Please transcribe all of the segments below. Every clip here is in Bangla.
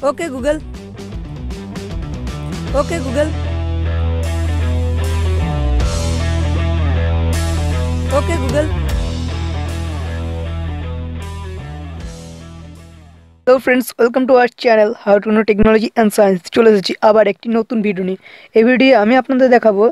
Okay Google. Okay Google. Okay Google. Hello friends, welcome to our channel how to know technology and science. चले एसेছি আবার একটি নতুন ভিডিও নিয়ে। এই ভিডিও আমি আপনাদের দেখাবো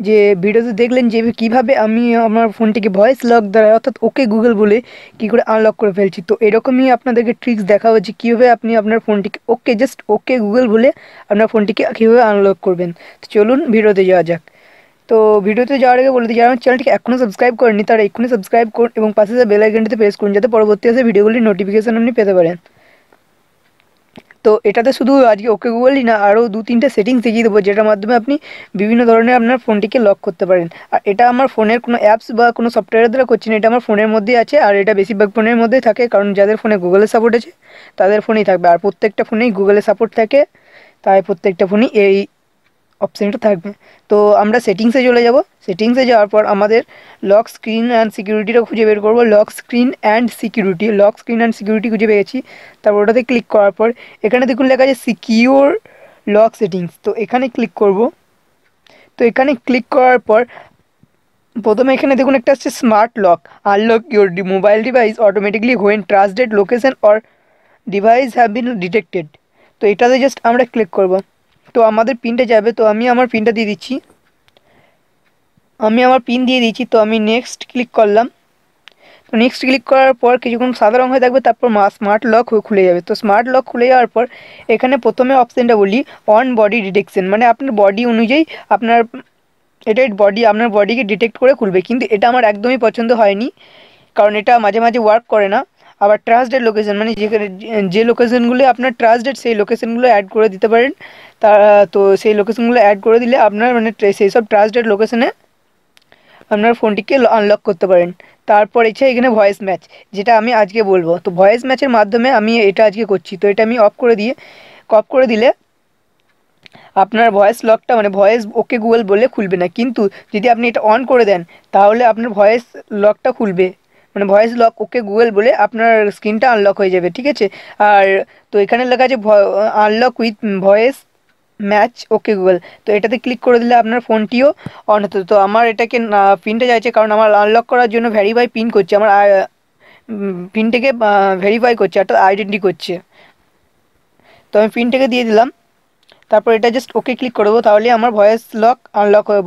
যে ভিডিওতে দেখলেন যে কিভাবে আমি আমার ফোনটিকে ভয়েস লক দ্বারা অর্থাৎ ওকে গুগল বলে কি করে আনলক করে ফেলছি। তো এরকমই আপনাদেরকে ট্রিক্স দেখাবো যে কীভাবে আপনি আপনার ফোনটিকে জাস্ট ওকে গুগল বলে আপনার ফোনটিকে কীভাবে আনলক করবেন। তো চলুন ভিডিওতে যাওয়া যাক। তো ভিডিওতে যাওয়ার আগে বলে দিই, যারা আমার চ্যানেলটিকে এখনও সাবস্ক্রাইব করেনি তারা এক্ষুনি সাবস্ক্রাইব করুন এবং পাশে যে বেল আইকনটিতে প্রেস করুন যাতে পরবর্তী আসে ভিডিওগুলির নোটিফিকেশন আপনি পেতে পারেন। তো এটাতে শুধু আজকে ওকে গুগলই না, আরও 2-3টে সেটিংস দেখিয়ে দেবো যেটার মাধ্যমে আপনি বিভিন্ন ধরনের আপনার ফোনটিকে লক করতে পারেন। আর এটা আমার ফোনের কোনো অ্যাপস বা কোনো সফটওয়্যারের দ্বারা করছি না, এটা আমার ফোনের মধ্যেই আছে। আর এটা বেশিরভাগ ফোনের মধ্যেই থাকে, কারণ যাদের ফোনে গুগলের সাপোর্ট আছে তাদের ফোনেই থাকবে। আর প্রত্যেকটা ফোনেই গুগলের সাপোর্ট থাকে, তাই প্রত্যেকটা ফোনই এই অপশানটা থাকবে। তো আমরা সেটিংসে চলে যাব। সেটিংসে যাওয়ার পর আমাদের লক স্ক্রিন অ্যান্ড সিকিউরিটিটা খুঁজে বের করবো। লক স্ক্রিন অ্যান্ড সিকিউরিটি খুঁজে পেয়েছি। তারপর ওটাতে ক্লিক করার পর এখানে দেখুন লেখা আছে সিকিউর লক সেটিংস। তো এখানে ক্লিক করব। তো এখানে ক্লিক করার পর প্রথমে এখানে দেখুন একটা আসছে smart lock, unlock your mobile device automatically when trusted location or device have been detected. তো এটাতে জাস্ট আমরা ক্লিক করব। তো আমাদের পিনটা যাবে, তো আমি আমার পিনটা দিয়ে দিচ্ছি। তো আমি নেক্সট ক্লিক করলাম। তো নেক্সট ক্লিক করার পর কিছুক্ষণ সাদা রঙ হয়ে থাকবে, তারপর স্মার্ট লক খুলে যাবে। তো স্মার্ট লক খুলে যাওয়ার পর এখানে প্রথমে অপশানটা বলি অন বডি ডিটেকশন, মানে আপনার বডি অনুযায়ী আপনার আপনার বডিকে ডিটেক্ট করে খুলবে। কিন্তু এটা আমার একদমই পছন্দ হয়নি, কারণ এটা মাঝে মাঝে ওয়ার্ক করে না। আবার ট্রাস্টেড লোকেশন, মানে যেখানে যে লোকেশনগুলো আপনার ট্রাস্টেড সেই লোকেশনগুলো অ্যাড করে দিতে পারেন। তা তো সেই লোকেশনগুলো অ্যাড করে দিলে আপনার মানে সেই সব ট্রাস্টেড লোকেশনে আপনার ফোনটিকে আনলক করতে পারেন। তারপর এখানে ভয়েস ম্যাচ, যেটা আমি আজকে বলবো। তো ভয়েস ম্যাচের মাধ্যমে আমি এটা আজকে করছি। তো এটা আমি অফ করে দিলে আপনার ভয়েস লকটা মানে ভয়েস ওকে গুগল বলে খুলবে না। কিন্তু যদি আপনি এটা অন করে দেন তাহলে আপনার ভয়েস লকটা খুলবে, মানে ভয়েস লক ওকে গুগল বলে আপনার স্ক্রিনটা আনলক হয়ে যাবে, ঠিক আছে। আর তো এখানে লেখা আছে unlock with voice match okay Google. তো এটাতে ক্লিক করে দিলে আপনার ফোনটিও অন হতো। তো আমার এটাকে পিনটা চাইছে, কারণ আমার আনলক করার জন্য ভেরিফাই পিন করছে, আমার পিনটাকে ভেরিফাই করছে অর্থাৎ আইডেন্টি করছে। তো আমি পিনটাকে দিয়ে দিলাম। তারপর এটা জাস্ট ওকে ক্লিক করবো, তাহলে আমার ভয়েস লক আনলক হবে।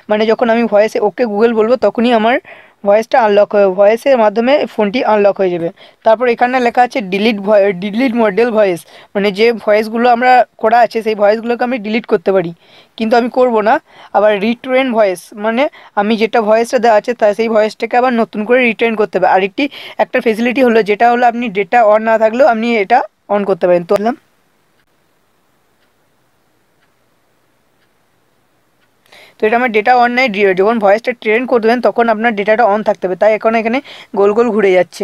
মানে যখন আমি ভয়েসে ওকে গুগল বলবো তখনই আমার ভয়েসটা আনলক হবে, ভয়েসের মাধ্যমে ফোনটি আনলক হয়ে যাবে। তারপর এখানে লেখা আছে ডিলিট মডেল ভয়েস, মানে যে ভয়েসগুলো আমরা করা আছে সেই ভয়েসগুলোকে আমি ডিলিট করতে পারি, কিন্তু আমি করব না। আবার রিট্রেন ভয়েস, মানে আমি যেটা ভয়েসটা দেওয়া আছে তা সেই ভয়েসটাকে আবার নতুন করে রিট্রেন করতে হবে। আর একটা ফেসিলিটি হলো, যেটা হলো আপনি ডেটা অন না থাকলেও আপনি এটা অন করতে পারেন। তো তো এটা আমার ডেটা অন নাই, যখন ভয়েসটা ট্রেন করবেন তখন আপনার ডেটাটা অন থাকতে হবে, তাই এখন এখানে গোল গোল ঘুরে যাচ্ছে।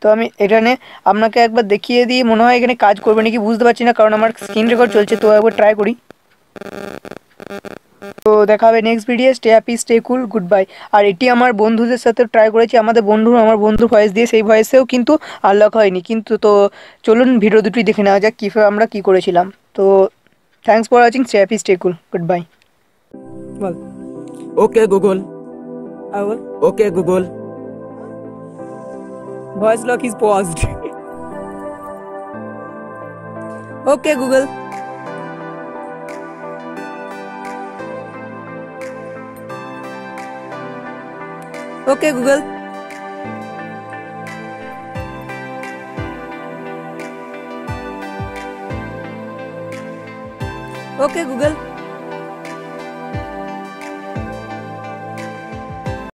তো আমি এখানে আপনাকে একবার দেখিয়ে দিই, মনে হয় এখানে কাজ করবে নাকি বুঝতে পারছি না, কারণ আমার স্ক্রিন রেকর্ড চলছে। তো একবার ট্রাই করি। তো দেখা হবে next video. Stay happy, stay cool, goodbye. আর এটি আমার বন্ধুদের সাথে ট্রাই করেছি, আমার বন্ধুর ভয়েস দিয়ে, সেই ভয়েসেও কিন্তু আনলক হয়নি। কিন্তু তো চলুন ভিডিও দুটি দেখে নেওয়া যাক কীভাবে আমরা কী করেছিলাম। তো thanks for watching. Stay happy, stay cool, good bye. Ball. Okay Google. Ball. Okay Google. Voice lock is paused. Okay Google. Okay Google. Okay Google.